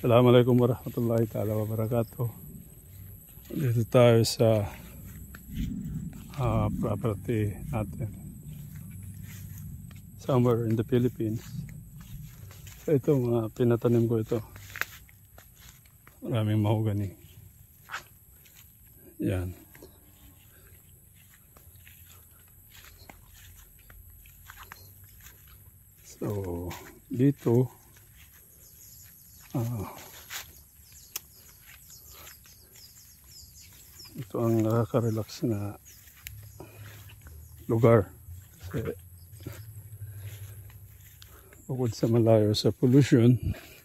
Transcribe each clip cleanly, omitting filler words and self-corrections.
Assalamualaikum warahmatullahi ta'ala wabarakatuh. Dito tayo sa property natin somewhere in the Philippines. So ito, mga pinatanim ko ito. Maraming mahogany. Yan. So dito ito ang nakaka-relax na lugar kasi bukod sa malayo sa pollution,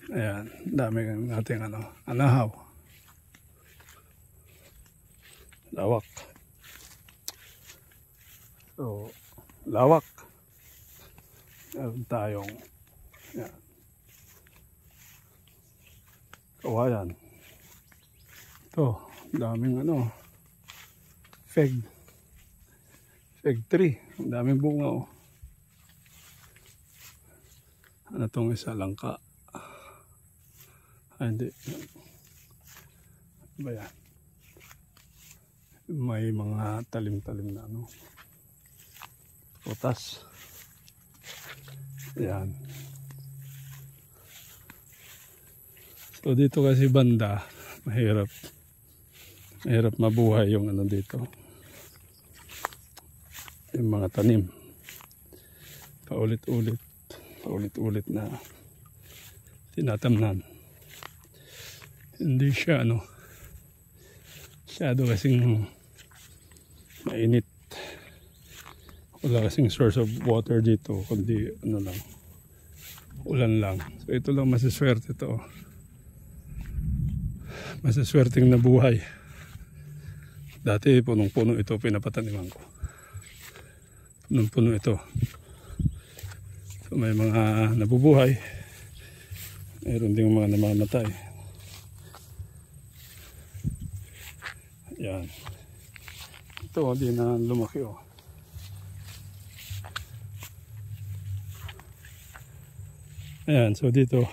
ayan, dami ng nating anahaw, lawak. So lawak, meron tayong yan, kawayan. Ito, daming fig tree, ang daming bunga. Ano tong isa, langka? Hindi, ano ba yan? May mga talim-talim na putas. Yan. So dito kasi banda, mahirap mabuhay yung dito, yung mga tanim. Paulit-ulit na tinatamnan. Hindi siya masyado kasing mainit. Wala kasing source of water dito, kundi lang, ulan lang. So ito lang masaswerte to. Masaswerteng nabuhay. Dati punong-puno ito, pinapataniman ko. Punong-puno ito. So may mga nabubuhay. Mayroon ding mga namamatay. Yan. Ito, hindi na lumaki Ayan, so dito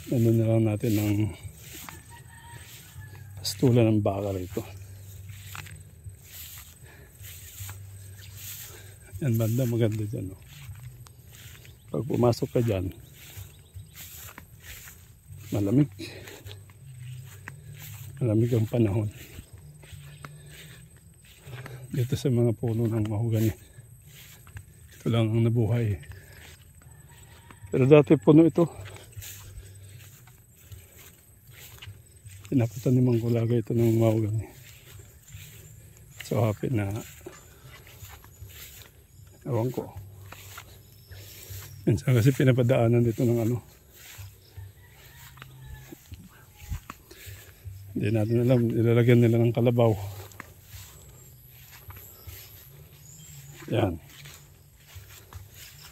na lang natin ng pastulan ng baka rito. Yan, banda maganda dyan. Pag pumasok ka dyan, malamig ang panahon. Dito sa mga puno ng mahogany, ito lang ang nabuhay. Pero dati puno ito. Pinapataniman ko lagi ito ng mahogany. So happy na, ewan ko, minsan kasi pinapadaanan dito ng hindi natin alam, ilalagyan nila ng kalabaw. Yan,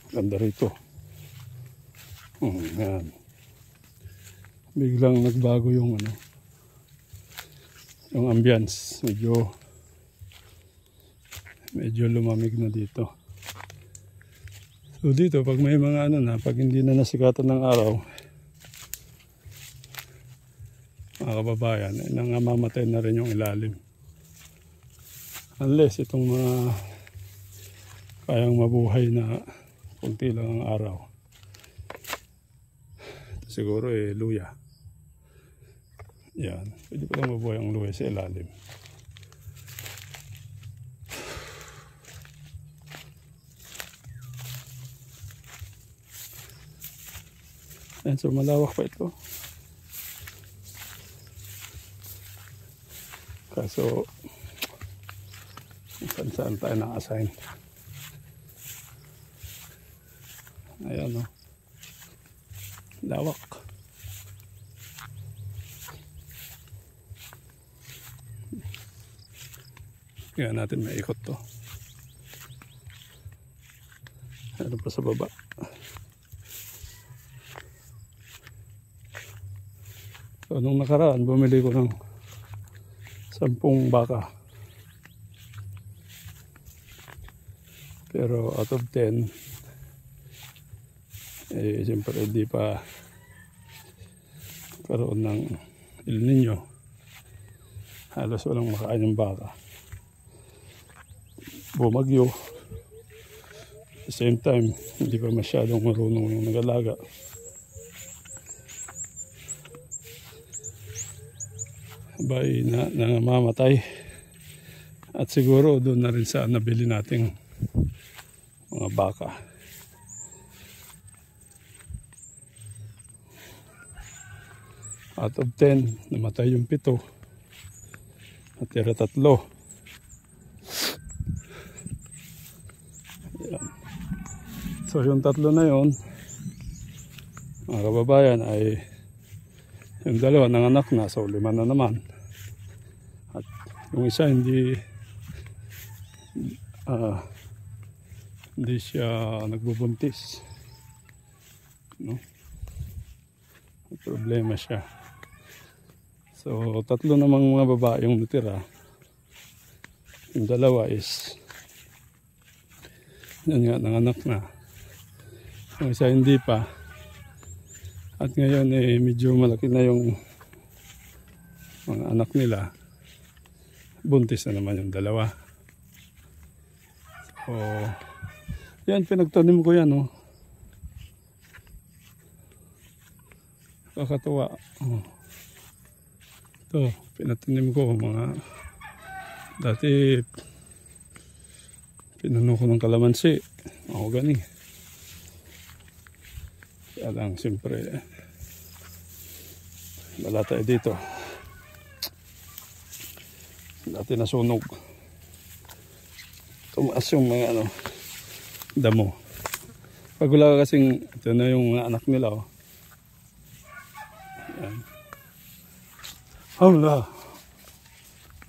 ganda rito. Yan, biglang nagbago yung yung ambience, medyo lumamig na dito. So dito pag may mga pag hindi na nasikatan ng araw, mga kababayan, nangamamatay na rin yung ilalim. Unless itong mga kayang mabuhay na kunti lang ang araw. Ito siguro luya. Yan, pwede pa lang mabuhay ang luya sa ilalim. Yan, so malawak pa ito. Kaso saan tayo na-assign. Ayan lawak. Kaya natin maikot to. Ano pa sa baba. So nung nakaraan bumili ko ng 10 baka. Pero out of 10 Eh, siyempre hindi pa karoon ng El Nino. Halos walang makain ng baka. Bumagyo. At the same time, hindi pa masyadong marunong yung nag-alaga. Abay, namamatay. At siguro doon na rin sa nabili nating mga baka. Out of 10, namatay yung 7. Natira 3. Ayan. So yung 3 na yun, mga kababayan, ay yung 2 nanganak na, so 5 na naman. At yung isa hindi siya nagbubuntis, no? May problema siya. So 3 namang mga babae yung natira. Yung 2 is yan nga, nanganak na. Yung isa hindi pa. At ngayon medyo malaki na yung mga anak nila. Buntis na naman yung 2. So yan, pinagtanim ko yan, oh. Kakatuwa. Oh. Ito, pinatanim ko mga dati pinuno ko ng kalamansi. Ako gani. Kaya lang, siyempre wala tayo dito. Dati nasunog. Tumaas yung mga damo. Pag wala kasing, ito na yung mga anak nila, oh. Yan. Allah.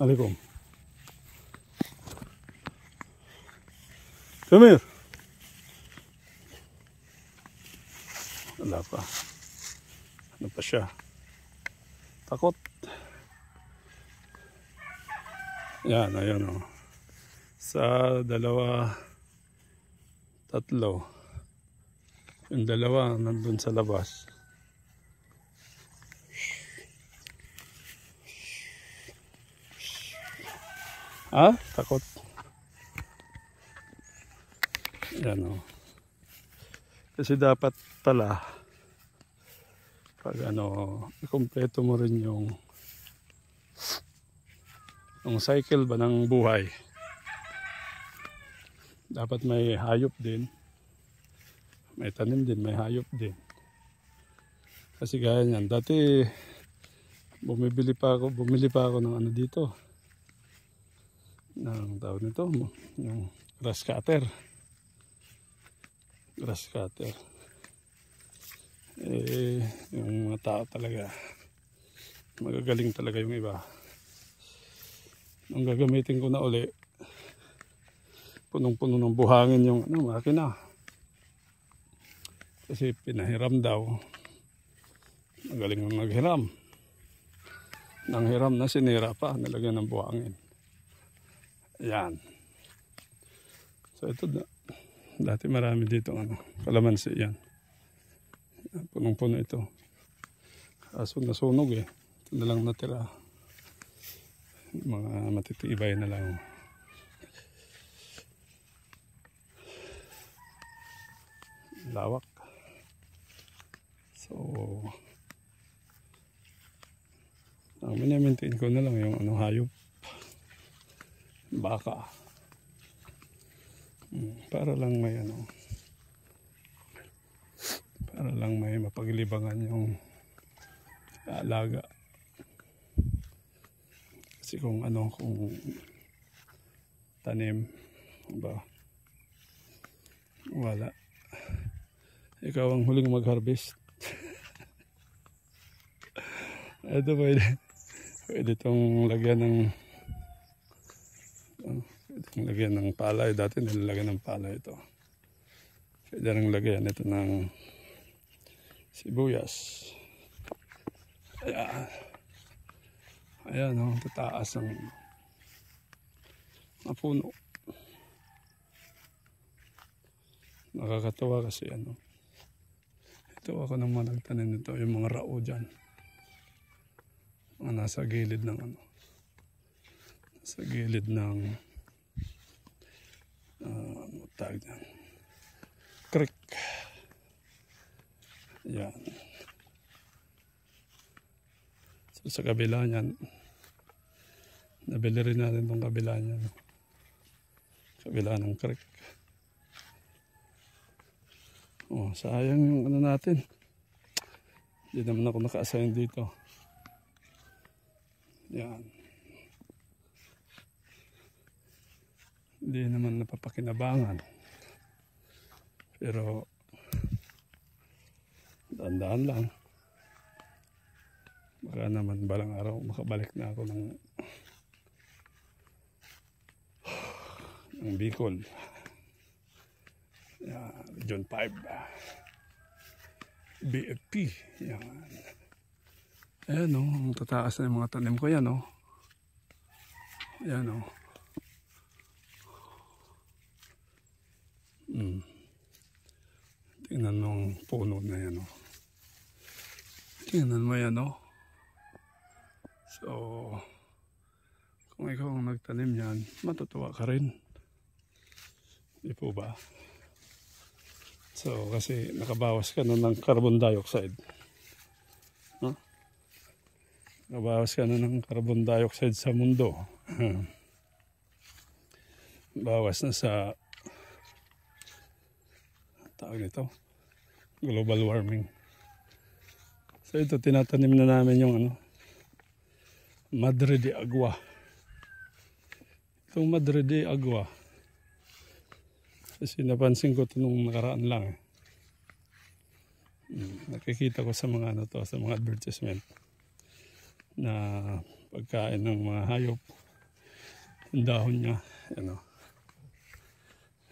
Alaikum. Come here. Wala pa. Ano pa siya? Takot. Yan, ayan, oh. Sa 2, 3. Yung 2 nandun sa labas. Ah, takot. Yan, oh. Kasi dapat pala pag ikumpleto mo rin yung cycle ba ng buhay. Dapat may hayop din. May tanim din, may hayop din. Kasi gaya niyan, dati bumili pa ako ng dito. Ng tawag nito, yung grass cutter. Yung mga tao talaga, magagaling talaga yung iba. Nung gagamitin ko na uli, punong-puno ng buhangin yung makina. Kasi pinahiram daw. Magaling ang maghiram. Nang hiram na, sinira pa, nalagyan ng buhangin. Ayan. So ito, dati marami dito kalamansi yan. Punong-puno ito. Kaso nasunog eh. Ito na lang natira. Mga matitibay na lang. Lawak. So ang mini-maintain ko na lang yung hayop. Baka. Para lang may para lang may mapaglibangan yung alaga. Kasi kung tanim ba, wala. Ikaw ang huling mag-harvest. Ito pwede itong lagyan ng palay. Dati nilalagyan ng palay ito. Pwede rin lagyan ito ng sibuyas. Ayan, tataas ang puno. Nakakatawa kasi Dito ako nang nagtanim nito, yung mga rao dyan. Mga nasa gilid ng ano. Sa gilid ng ano tawag dyan? Creek. Yan. So, sa kabila niyan, nabili rin natin itong kabila niyan. Kabila ng creek. Oh, sayang yung ano natin. Hindi naman ako naka-assign dito. Yan. Hindi naman napapakinabangan. Pero daan-daan lang. Baka naman balang araw makabalik na ako ng Bicol. Yan, Region 5. BFP. Yan. Ayan o, ang tataas na yung mga tanim ko yan o. Ayan o. Tingnan mo ang puno na yan o. Tingnan mo yan o. So, kung ikaw ang nagtanim yan, matutuwa ka rin. Di po ba? So, kasi nakabawas ka na ng carbon dioxide. Huh? Nakabawas ka na ng carbon dioxide sa mundo. Bawas na sa tawag nito, global warming. So ito, tinatanim na namin yung ano, Madre de Agua. Itong Madre de Agua, kasi napansin ko ito nung nakaraan lang. Nakikita ko sa mga ano to, sa mga advertisement na pagkain ng mga hayop, yung dahon niya, ano,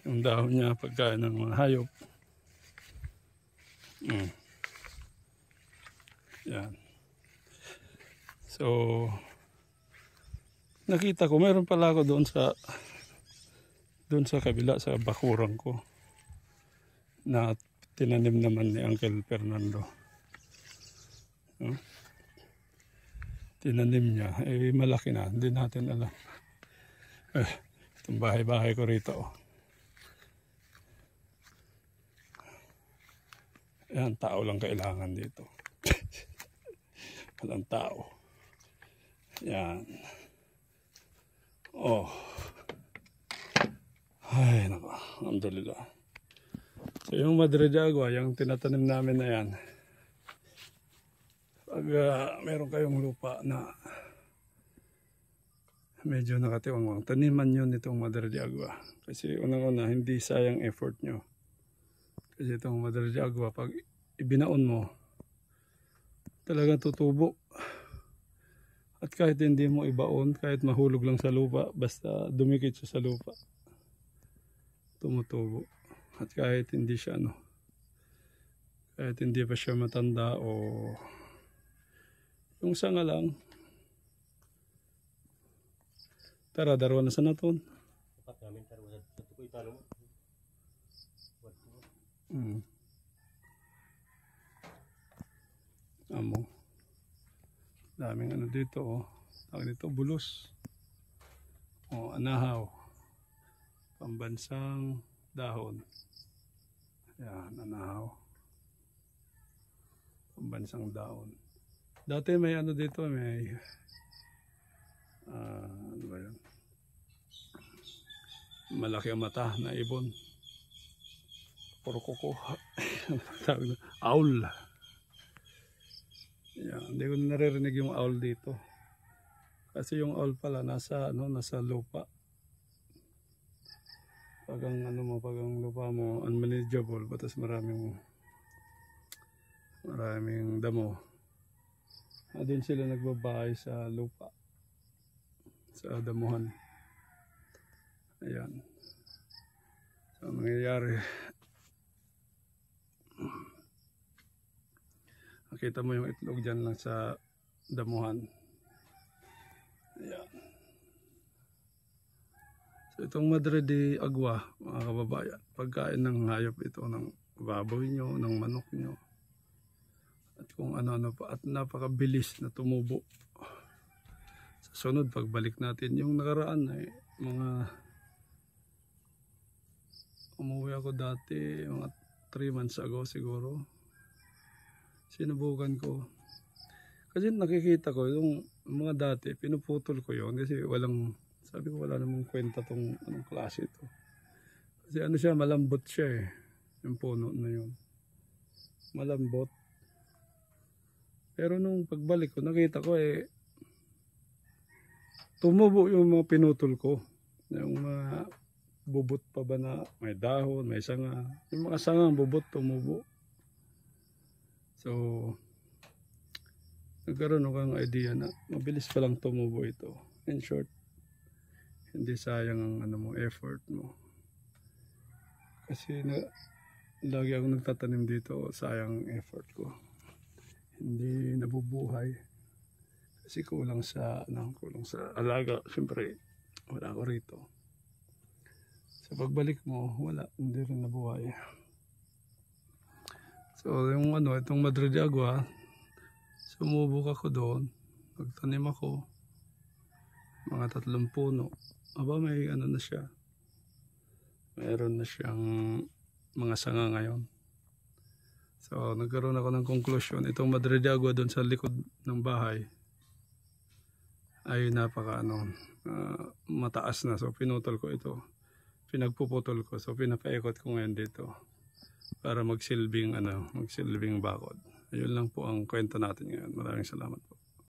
yung dahon niya pagkain ng mga hayop. Yan. So, nakita ko, meron pala ako doon sa kabila, sa bakurang ko, na tinanim naman ni Uncle Fernando. Tinanim niya, eh malaki na, hindi natin alam. Itong bahay-bahay ko rito. Yan, tao lang kailangan dito. Walang tao. Yan. Oh. Ay, nako. Alhamdulillah. So, yung Madre de Agua, yung tinatanim namin na yan, pag meron kayong lupa na medyo nakatiwang, taniman nyo nitong Madre de Agua. Kasi unang-una, hindi sayang effort nyo. Kasi itong Madre de Agua, pag ibinaon mo, talagang tutubo. At kahit hindi mo ibaon, kahit mahulog lang sa lupa, basta dumikit siya sa lupa, tumutubo. At kahit hindi siya kahit hindi pa siya matanda o yung sanga lang. Tara, darwa na sa naton. Amo. Daming ano dito oh. Tawag dito bulos. Oh, anahaw. Pambansang dahon. Yan, anahaw. Pambansang dahon. Dati may ano dito, may ano ba yun? Malaki ang mata na ibon. Puro kuko. Tawag na, owl. Yeah, hindi ko naririnig yung owl dito. Kasi yung owl pala nasa lupa. Pag ang lupa mo unmanageable, batas maraming damo. Doon sila nagbabahay sa lupa. Sa damuhan. Ayan. So, ang nangyayari, nakita mo yung itlog dyan lang sa damuhan. Ayan. So itong Madre de Agua, mga kababayan, pagkain ng hayop ito, ng baboy nyo, ng manok nyo, At kung ano-ano pa. At napakabilis na tumubo. Sa sunod, pagbalik natin yung nakaraan ay mga umuwi ako dati mga 3 months ago siguro. Sinubukan ko. Kasi nakikita ko yung mga dati, pinuputol ko yun kasi sabi ko wala namang kwenta tong anong klase ito. Kasi ano siya, malambot siya eh. Yung puno na yun. Malambot. Pero nung pagbalik ko, nakita ko eh, tumubo yung mga pinutol ko. Yung mga bubot pa ba na may dahon, may sanga. Yung mga sangang bubot tumubo. So, nagkaroon ako ng idea na mabilis pa lang tumubo ito. In short, hindi sayang ang effort mo. Kasi lagi akong nagtatanim dito, sayang effort ko. Hindi nabubuhay. Kasi kulang sa alaga. Siyempre, wala ako rito. Sa pagbalik mo, wala, hindi rin nabuhay. So, itong Madre de Agua, sumubok ako doon. Nagtanim ako. Mga 3 puno. Aba, may na siya. Mayroon na siyang mga sanga ngayon. So, nagkaroon ako ng conclusion. Itong Madre de Agua doon sa likod ng bahay ay mataas na. So, pinutol ko ito. Pinagpuputol ko. So, pinapaikot ko ngayon dito para magsilbing bakod. Ayun lang po ang kwento natin ngayon. Maraming salamat po.